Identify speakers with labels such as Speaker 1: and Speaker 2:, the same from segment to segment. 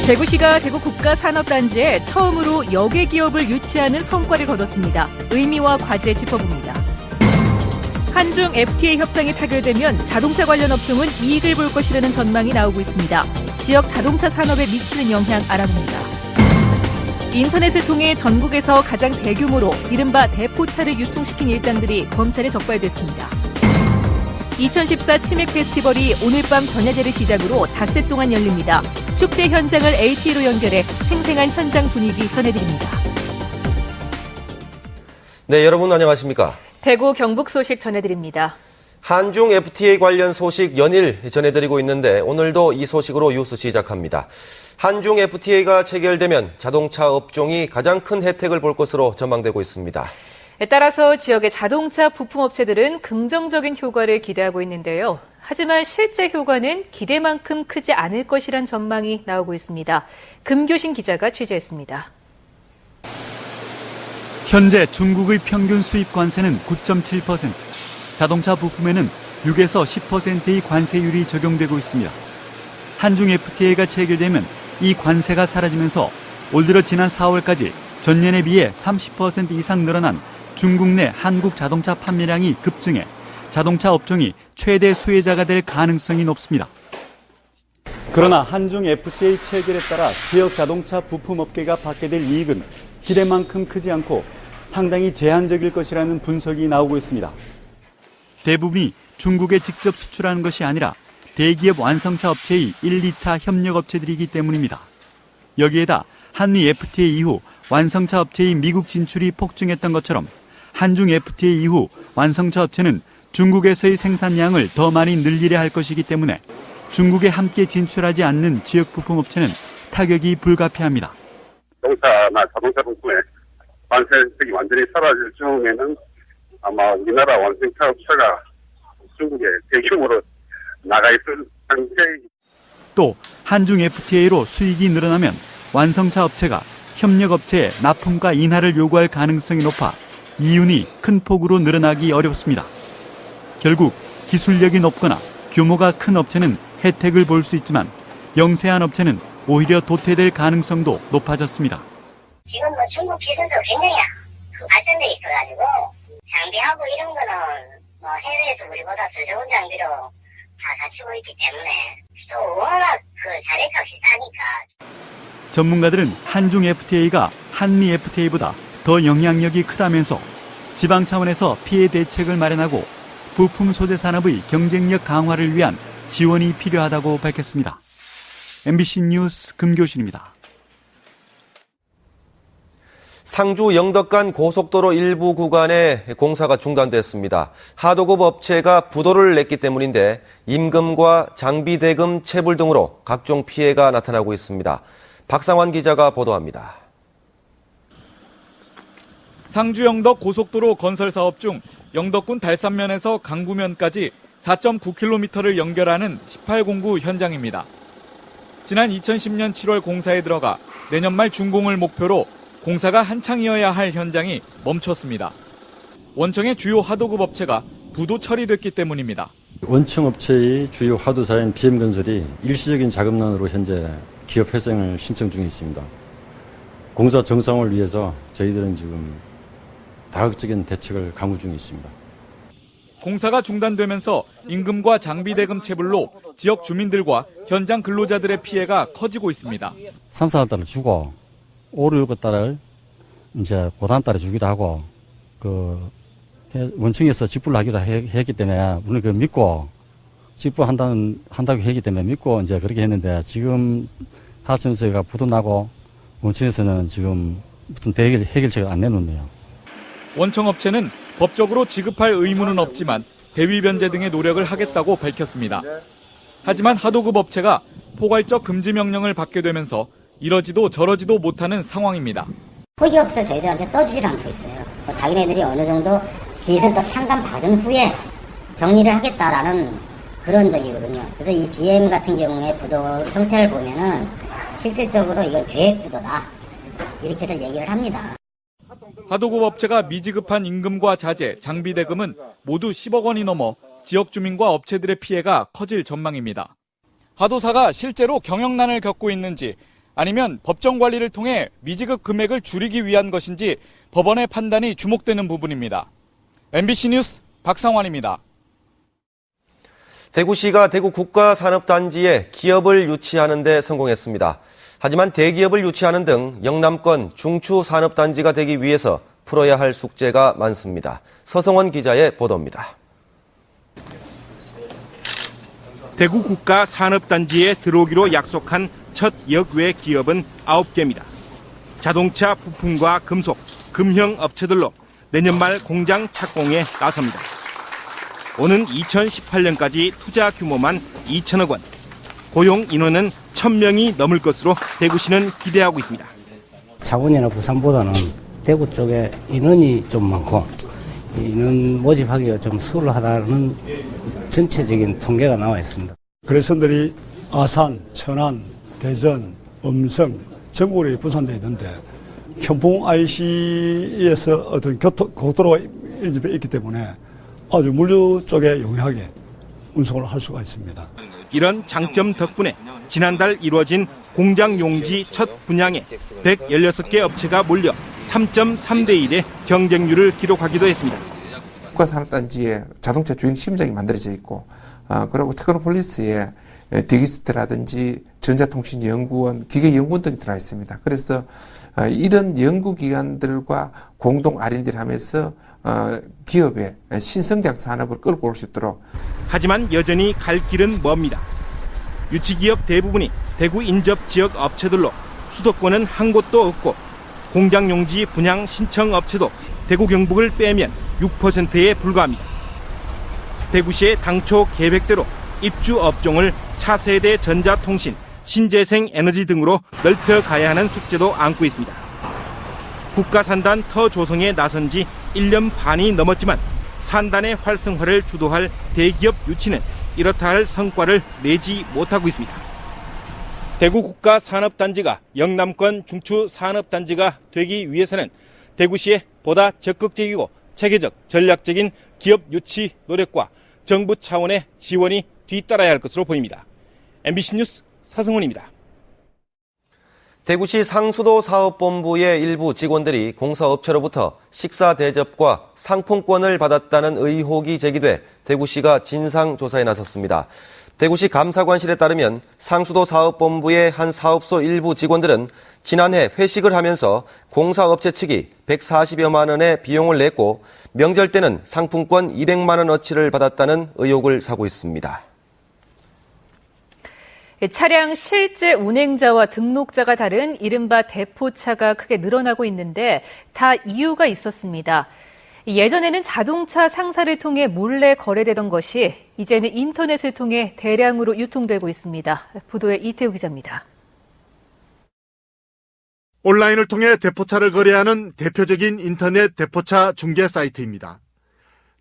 Speaker 1: 대구시가 대구 국가산업단지에 처음으로 역외 기업을 유치하는 성과를 거뒀습니다. 의미와 과제 짚어봅니다. 한중 FTA 협상이 타결되면 자동차 관련 업종은 이익을 볼 것이라는 전망이 나오고 있습니다. 지역 자동차 산업에 미치는 영향 알아봅니다. 인터넷을 통해 전국에서 가장 대규모로 이른바 대포차를 유통시킨 일당들이 검찰에 적발됐습니다. 2014 치맥 페스티벌이 오늘 밤 전야제를 시작으로 닷새 동안 열립니다. 축제 현장을 LTE로 연결해 생생한 현장 분위기 전해드립니다.
Speaker 2: 네, 여러분 안녕하십니까?
Speaker 1: 대구 경북 소식 전해드립니다.
Speaker 2: 한중 FTA 관련 소식 연일 전해드리고 있는데 오늘도 이 소식으로 뉴스 시작합니다. 한중 FTA가 체결되면 자동차 업종이 가장 큰 혜택을 볼 것으로 전망되고 있습니다.
Speaker 1: 따라서 지역의 자동차 부품업체들은 긍정적인 효과를 기대하고 있는데요. 하지만 실제 효과는 기대만큼 크지 않을 것이란 전망이 나오고 있습니다. 금교신 기자가 취재했습니다.
Speaker 3: 현재 중국의 평균 수입 관세는 9.7%, 자동차 부품에는 6에서 10%의 관세율이 적용되고 있습니다. 한중 FTA가 체결되면 이 관세가 사라지면서 올 들어 지난 4월까지 전년에 비해 30% 이상 늘어난 중국 내 한국 자동차 판매량이 급증해 자동차 업종이 최대 수혜자가 될 가능성이 높습니다. 그러나 한중 FTA 체결에 따라 지역 자동차 부품업계가 받게 될 이익은 기대만큼 크지 않고 상당히 제한적일 것이라는 분석이 나오고 있습니다. 대부분이 중국에 직접 수출하는 것이 아니라 대기업 완성차 업체의 1, 2차 협력업체들이기 때문입니다. 여기에다 한미 FTA 이후 완성차 업체의 미국 진출이 폭증했던 것처럼 한중 FTA 이후 완성차 업체는 중국에서의 생산량을 더 많이 늘리려 할 것이기 때문에 중국에 함께 진출하지 않는 지역 부품업체는 타격이 불가피합니다.
Speaker 4: 자동차나 자동차 부품의 관세 혜택이 완전히 사라질 경우에는 아마 우리나라 완성차 업체가 중국에 대규모로 나가 있을 상태이기.
Speaker 3: 또 한중 FTA로 수익이 늘어나면 완성차 업체가 협력업체에 납품가 인하를 요구할 가능성이 높아 이윤이 큰 폭으로 늘어나기 어렵습니다. 결국 기술력이 높거나 규모가 큰 업체는 혜택을 볼 수 있지만 영세한 업체는 오히려 도태될 가능성도 높아졌습니다.
Speaker 5: 지금 중국 기술도 굉장히 발전돼 있어가지고 장비하고 이런 거는 해외에서 우리보다 더 좋은 장비로 다 갖추고 있기 때문에 또 워낙 자재값이 싸니까.
Speaker 3: 전문가들은 한중 FTA가 한미 FTA보다 더 영향력이 크다면서 지방 차원에서 피해 대책을 마련하고 부품 소재 산업의 경쟁력 강화를 위한 지원이 필요하다고 밝혔습니다. MBC 뉴스 금교신입니다.
Speaker 2: 상주 영덕간 고속도로 일부 구간에 공사가 중단됐습니다. 하도급 업체가 부도를 냈기 때문인데 임금과 장비 대금 체불 등으로 각종 피해가 나타나고 있습니다. 박상환 기자가 보도합니다.
Speaker 6: 상주 영덕 고속도로 건설 사업 중 영덕군 달산면에서 강구면까지 4.9km를 연결하는 18공구 현장입니다. 지난 2010년 7월 공사에 들어가 내년 말 준공을 목표로 공사가 한창이어야 할 현장이 멈췄습니다. 원청의 주요 하도급 업체가 부도 처리됐기 때문입니다.
Speaker 7: 원청 업체의 주요 하도사인 BM건설이 일시적인 자금난으로 현재 기업 회생을 신청 중에 있습니다. 공사 정상을 위해서 저희들은 지금 다각적인 대책을 강구 중에 있습니다.
Speaker 6: 공사가 중단되면서 임금과 장비 대금 체불로 지역 주민들과 현장 근로자들의 피해가 커지고 있습니다.
Speaker 7: 3, 4달을 주고 5, 6달을 이제 고단 달에 주기로 하고 원청에서 직불을 하기로 했기 때문에 우리는 믿고 직불한다고 했기 때문에 믿고 이제 그렇게 했는데 지금 하천에서가 부도 나고 원청에서는 지금 무슨 해결책을 안 내놓네요.
Speaker 6: 원청업체는 법적으로 지급할 의무는 없지만 대위 변제 등의 노력을 하겠다고 밝혔습니다. 하지만 하도급 업체가 포괄적 금지 명령을 받게 되면서 이러지도 저러지도 못하는 상황입니다.
Speaker 5: 포기업소를 저희들한테 써주질 않고 있어요. 자기네들이 어느 정도 빚을 또 탕감받은 후에 정리를 하겠다라는 그런 적이거든요. 그래서 이 BM 같은 경우에 부도 형태를 보면은 실질적으로 이건 계획 부도다. 이렇게들 얘기를 합니다.
Speaker 6: 하도급 업체가 미지급한 임금과 자재, 장비 대금은 모두 10억 원이 넘어 지역 주민과 업체들의 피해가 커질 전망입니다. 하도사가 실제로 경영난을 겪고 있는지 아니면 법정 관리를 통해 미지급 금액을 줄이기 위한 것인지 법원의 판단이 주목되는 부분입니다. MBC 뉴스 박상환입니다.
Speaker 2: 대구시가 대구 국가산업단지에 기업을 유치하는 데 성공했습니다. 하지만 대기업을 유치하는 등 영남권 중추산업단지가 되기 위해서 풀어야 할 숙제가 많습니다. 서성원 기자의 보도입니다.
Speaker 8: 대구 국가산업단지에 들어오기로 약속한 첫 역외 기업은 9개입니다. 자동차 부품과 금속, 금형 업체들로 내년 말 공장 착공에 나섭니다. 오는 2018년까지 투자 규모만 2천억 원, 고용 인원은 1,000명이 넘을 것으로 대구시는 기대하고 있습니다.
Speaker 9: 창원이나 부산보다는 대구 쪽에 인원이 좀 많고 인원 모집하기가 좀 수월하다는 전체적인 통계가 나와 있습니다.
Speaker 10: 거래선들이 아산, 천안, 대전, 음성, 전국으로 분산되어 있는데 현풍 IC에서 어떤 고도로가 일집에 있기 때문에 아주 물류 쪽에 용이하게 운송을 할 수가 있습니다.
Speaker 8: 이런 장점 덕분에 지난달 이루어진 공장 용지 첫 분양에 116개 업체가 몰려 3.3대 1의 경쟁률을 기록하기도 했습니다.
Speaker 11: 국가산업단지에 자동차 주행 시험장이 만들어져 있고, 그리고 테크노폴리스에 디기스트라든지 전자통신연구원, 기계연구원 등이 들어가 있습니다. 그래서 이런 연구기관들과 공동 R&D를 하면서 기업의 신성장 산업을 끌고 올 수 있도록.
Speaker 8: 하지만 여전히 갈 길은 멉니다. 유치기업 대부분이 대구 인접 지역 업체들로 수도권은 한 곳도 없고 공장 용지 분양 신청 업체도 대구 경북을 빼면 6%에 불과합니다. 대구시의 당초 계획대로 입주 업종을 차세대 전자통신, 신재생 에너지 등으로 넓혀가야 하는 숙제도 안고 있습니다. 국가산단 터 조성에 나선 지 1년 반이 넘었지만 산단의 활성화를 주도할 대기업 유치는 이렇다 할 성과를 내지 못하고 있습니다. 대구 국가산업단지가 영남권 중추산업단지가 되기 위해서는 대구시의 보다 적극적이고 체계적, 전략적인 기업 유치 노력과 정부 차원의 지원이 뒤따라야 할 것으로 보입니다. MBC 뉴스 서승훈입니다.
Speaker 2: 대구시 상수도 사업본부의 일부 직원들이 공사업체로부터 식사 대접과 상품권을 받았다는 의혹이 제기돼 대구시가 진상조사에 나섰습니다. 대구시 감사관실에 따르면 상수도 사업본부의 한 사업소 일부 직원들은 지난해 회식을 하면서 공사업체 측이 140여만 원의 비용을 냈고 명절 때는 상품권 200만 원어치를 받았다는 의혹을 사고 있습니다.
Speaker 1: 차량 실제 운행자와 등록자가 다른 이른바 대포차가 크게 늘어나고 있는데 다 이유가 있었습니다. 예전에는 자동차 상사를 통해 몰래 거래되던 것이 이제는 인터넷을 통해 대량으로 유통되고 있습니다. 보도에 이태우 기자입니다.
Speaker 12: 온라인을 통해 대포차를 거래하는 대표적인 인터넷 대포차 중개 사이트입니다.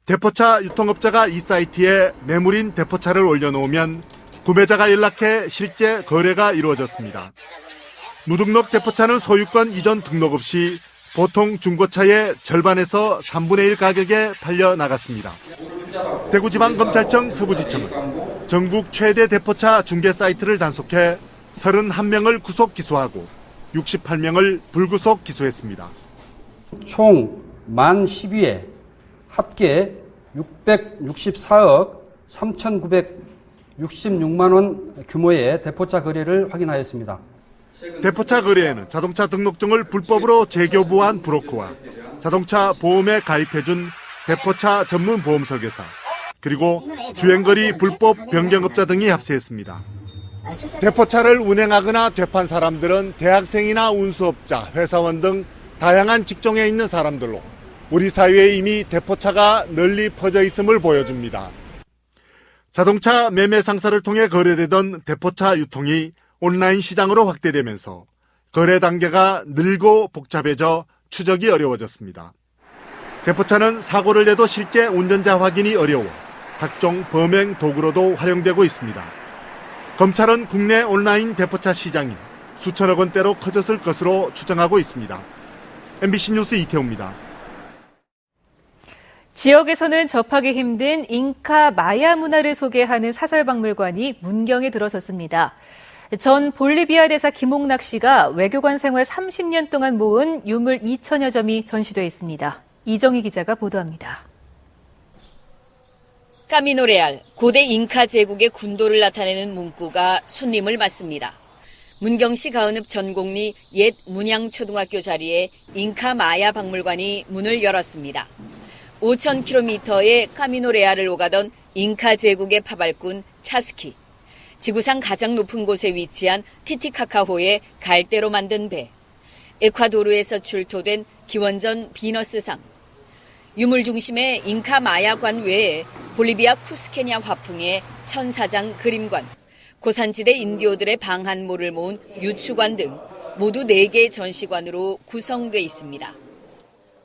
Speaker 12: 대포차 유통업자가 이 사이트에 매물인 대포차를 올려놓으면 구매자가 연락해 실제 거래가 이루어졌습니다. 무등록 대포차는 소유권 이전 등록 없이 보통 중고차의 절반에서 3분의 1 가격에 팔려 나갔습니다. 대구지방검찰청 서부지청은 전국 최대 대포차 중개 사이트를 단속해 31명을 구속 기소하고 68명을 불구속 기소했습니다.
Speaker 13: 총 만 12회 합계 664억 3,966만 원 규모의 대포차 거래를 확인하였습니다.
Speaker 12: 대포차 거래에는 자동차 등록증을 불법으로 재교부한 브로커와 자동차 보험에 가입해준 대포차 전문 보험 설계사, 그리고 주행거리 불법 변경업자 등이 합세했습니다. 대포차를 운행하거나 되판 사람들은 대학생이나 운수업자, 회사원 등 다양한 직종에 있는 사람들로 우리 사회에 이미 대포차가 널리 퍼져 있음을 보여줍니다. 자동차 매매 상사를 통해 거래되던 대포차 유통이 온라인 시장으로 확대되면서 거래 단계가 늘고 복잡해져 추적이 어려워졌습니다. 대포차는 사고를 내도 실제 운전자 확인이 어려워 각종 범행 도구로도 활용되고 있습니다. 검찰은 국내 온라인 대포차 시장이 수천억 원대로 커졌을 것으로 추정하고 있습니다. MBC 뉴스 이태우입니다.
Speaker 1: 지역에서는 접하기 힘든 잉카 마야 문화를 소개하는 사설박물관이 문경에 들어섰습니다. 전 볼리비아 대사 김홍락 씨가 외교관 생활 30년 동안 모은 유물 2천여 점이 전시돼 있습니다. 이정희 기자가 보도합니다.
Speaker 14: 까미노 레알, 고대 잉카 제국의 군도를 나타내는 문구가 손님을 맞습니다. 문경시 가은읍 전곡리 옛 문양초등학교 자리에 잉카 마야 박물관이 문을 열었습니다. 5,000km의 까미노 레알을 오가던 잉카 제국의 파발꾼 차스키, 지구상 가장 높은 곳에 위치한 티티카카호의 갈대로 만든 배, 에콰도르에서 출토된 기원전 비너스상, 유물 중심의 잉카 마야관 외에 볼리비아 쿠스케냐 화풍의 천사장 그림관, 고산지대 인디오들의 방한모를 모은 유추관 등 모두 4개의 전시관으로 구성돼 있습니다.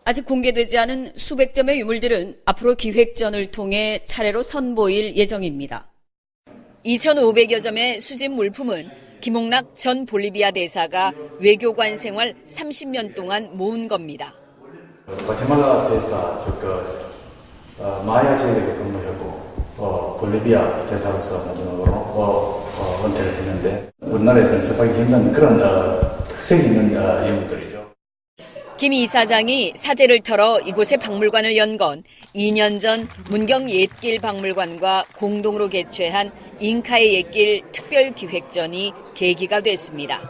Speaker 14: 아직 공개되지 않은 수백 점의 유물들은 앞으로 기획전을 통해 차례로 선보일 예정입니다. 2,500여 점의 수집 물품은 김홍락 전 볼리비아 대사가 외교관 생활 30년 동안 모은 겁니다.
Speaker 15: 과테말라 대사 즉 마야 지역에 근무했고 볼리비아 대사로서 마지막으로 은퇴를 했는데 우리나라에서는 접하기 힘든 그런 특색이 있는 인물들이죠.
Speaker 14: 김 이사장이 사제를 털어 이곳에 박물관을 연 건 2년 전 문경 옛길 박물관과 공동으로 개최한 잉카의 옛길 특별기획전이 계기가 됐습니다.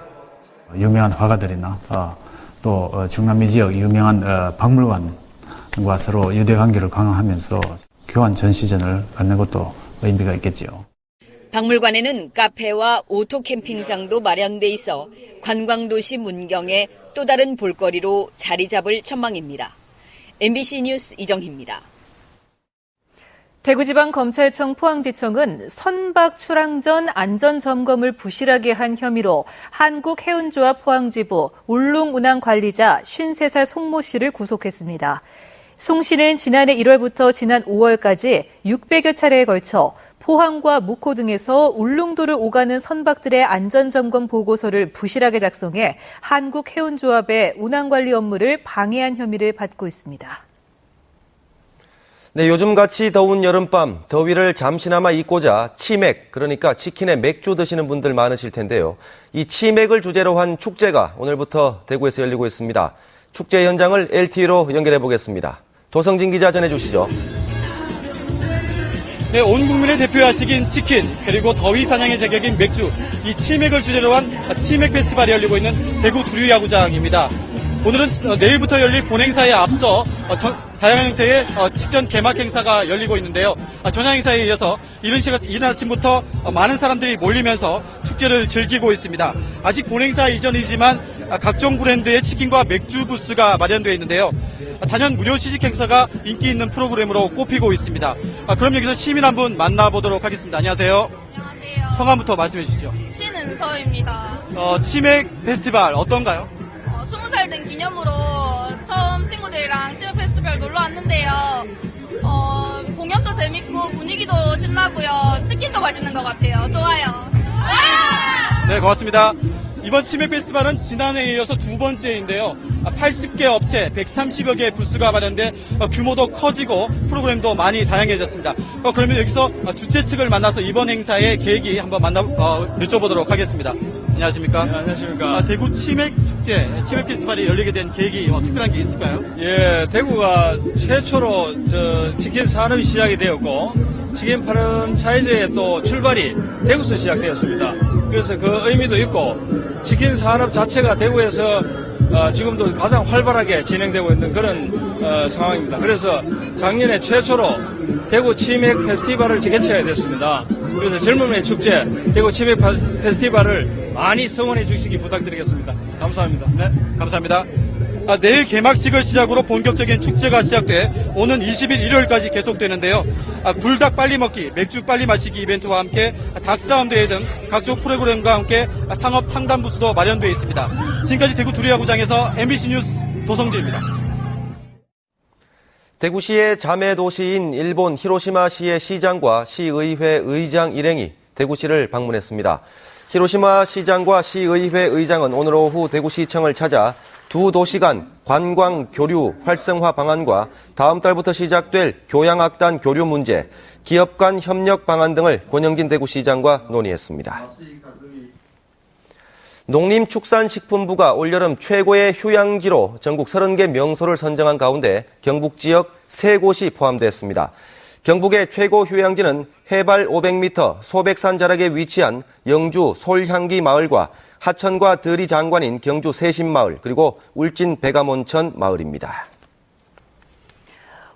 Speaker 16: 유명한 화가들이나 또 중남미 지역 유명한 박물관과 서로 유대관계를 강화하면서 교환 전시전을 갖는 것도 의미가 있겠지요.
Speaker 14: 박물관에는 카페와 오토 캠핑장도 마련돼 있어 관광도시 문경의 또 다른 볼거리로 자리 잡을 전망입니다. MBC 뉴스 이정희입니다.
Speaker 1: 대구지방검찰청 포항지청은 선박 출항 전 안전점검을 부실하게 한 혐의로 한국해운조합 포항지부 울릉운항관리자 53살 송모 씨를 구속했습니다. 송 씨는 지난해 1월부터 지난 5월까지 600여 차례에 걸쳐 포항과 묵호 등에서 울릉도를 오가는 선박들의 안전점검 보고서를 부실하게 작성해 한국해운조합의 운항관리 업무를 방해한 혐의를 받고 있습니다.
Speaker 2: 네, 요즘같이 더운 여름밤 더위를 잠시나마 잊고자 치맥, 그러니까 치킨에 맥주 드시는 분들 많으실 텐데요. 이 치맥을 주제로 한 축제가 오늘부터 대구에서 열리고 있습니다. 축제 현장을 LTE로 연결해 보겠습니다. 도성진 기자 전해주시죠.
Speaker 17: 네, 온 국민의 대표야식인 치킨, 그리고 더위 사냥의 제격인 맥주, 이 치맥을 주제로 한 치맥 페스티벌이 열리고 있는 대구 두류야구장입니다. 오늘은 내일부터 열릴 본행사에 앞서 다양한 형태의 직전 개막 행사가 열리고 있는데요. 전야 행사에 이어서 이른 아침부터 많은 사람들이 몰리면서 축제를 즐기고 있습니다. 아직 본행사 이전이지만 각종 브랜드의 치킨과 맥주 부스가 마련되어 있는데요. 단연 무료 시식 행사가 인기 있는 프로그램으로 꼽히고 있습니다. 그럼 여기서 시민 한 분 만나보도록 하겠습니다. 안녕하세요.
Speaker 18: 안녕하세요.
Speaker 17: 성함부터 말씀해 주시죠.
Speaker 18: 신은서입니다.
Speaker 17: 치맥 페스티벌 어떤가요?
Speaker 18: 20살 된 기념으로 처음 친구들이랑 치맥 페스티벌 놀러 왔는데요. 공연도 재밌고 분위기도 신나고요. 치킨도 맛있는 것 같아요. 좋아요.
Speaker 17: 네, 고맙습니다. 이번 치맥 페스티벌은 지난해에 이어서 두 번째인데요. 80개 업체, 130여 개의 부스가 마련돼 규모도 커지고 프로그램도 많이 다양해졌습니다. 그러면 여기서 주최 측을 만나서 이번 행사의 계획이 한번 여쭤보도록 하겠습니다. 안녕하십니까?
Speaker 19: 네, 안녕하십니까?
Speaker 17: 대구 치맥 축제, 치맥 페스티벌이 열리게 된 계획이 특별한 게 있을까요?
Speaker 19: 예, 대구가 최초로 치킨 산업이 시작이 되었고, 치킨 프랜차이즈의 또 출발이 대구에서 시작되었습니다. 그래서 그 의미도 있고, 치킨 산업 자체가 대구에서 지금도 가장 활발하게 진행되고 있는 그런 상황입니다. 그래서 작년에 최초로 대구 치맥 페스티벌을 개최하게 됐습니다. 그래서 젊음의 축제, 대구 치맥 페스티벌을 많이 성원해 주시기 부탁드리겠습니다. 감사합니다.
Speaker 17: 네, 감사합니다. 내일 개막식을 시작으로 본격적인 축제가 시작돼 오는 20일 일요일까지 계속되는데요. 불닭 빨리 먹기, 맥주 빨리 마시기 이벤트와 함께 닭싸움 대회 등 각종 프로그램과 함께 상업 창단 부스도 마련되어 있습니다. 지금까지 대구 두류야구장에서 MBC 뉴스 도성진입니다.
Speaker 2: 대구시의 자매 도시인 일본 히로시마시의 시장과 시의회 의장 일행이 대구시를 방문했습니다. 히로시마 시장과 시의회 의장은 오늘 오후 대구시청을 찾아 두 도시 간 관광 교류 활성화 방안과 다음 달부터 시작될 교양악단 교류 문제, 기업 간 협력 방안 등을 권영진 대구시장과 논의했습니다. 농림축산식품부가 올여름 최고의 휴양지로 전국 30개 명소를 선정한 가운데 경북 지역 3곳이 포함됐습니다. 경북의 최고 휴양지는 해발 500m 소백산 자락에 위치한 영주 솔향기 마을과 하천과 들이 장관인 경주 세신마을, 그리고 울진 백암온천 마을입니다.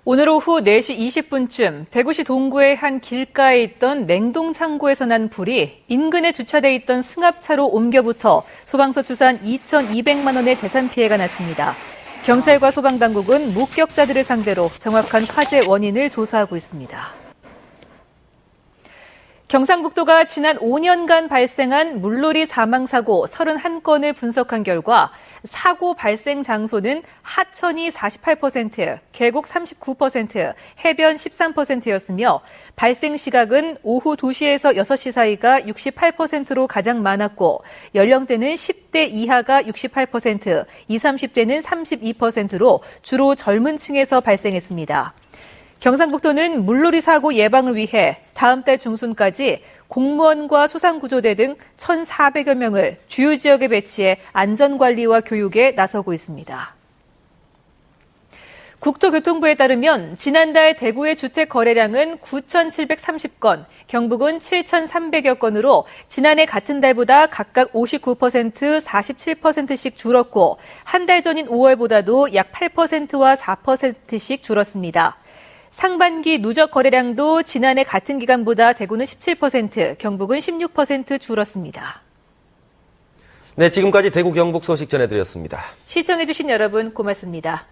Speaker 1: 오늘 오후 4시 20분쯤 대구시 동구의 한 길가에 있던 냉동창고에서 난 불이 인근에 주차돼 있던 승합차로 옮겨붙어 소방서 추산 2,200만 원의 재산 피해가 났습니다. 경찰과 소방당국은 목격자들을 상대로 정확한 화재 원인을 조사하고 있습니다. 경상북도가 지난 5년간 발생한 물놀이 사망사고 31건을 분석한 결과 사고 발생 장소는 하천이 48%, 계곡 39%, 해변 13%였으며 발생 시각은 오후 2시에서 6시 사이가 68%로 가장 많았고 연령대는 10대 이하가 68%, 20, 30대는 32%로 주로 젊은 층에서 발생했습니다. 경상북도는 물놀이 사고 예방을 위해 다음 달 중순까지 공무원과 수상구조대 등 1,400여 명을 주요 지역에 배치해 안전관리와 교육에 나서고 있습니다. 국토교통부에 따르면 지난달 대구의 주택 거래량은 9,730건, 경북은 7,300여 건으로 지난해 같은 달보다 각각 59%, 47%씩 줄었고 한 달 전인 5월보다도 약 8%와 4%씩 줄었습니다. 상반기 누적 거래량도 지난해 같은 기간보다 대구는 17%, 경북은 16% 줄었습니다.
Speaker 2: 네, 지금까지 대구 경북 소식 전해드렸습니다.
Speaker 1: 시청해주신 여러분 고맙습니다.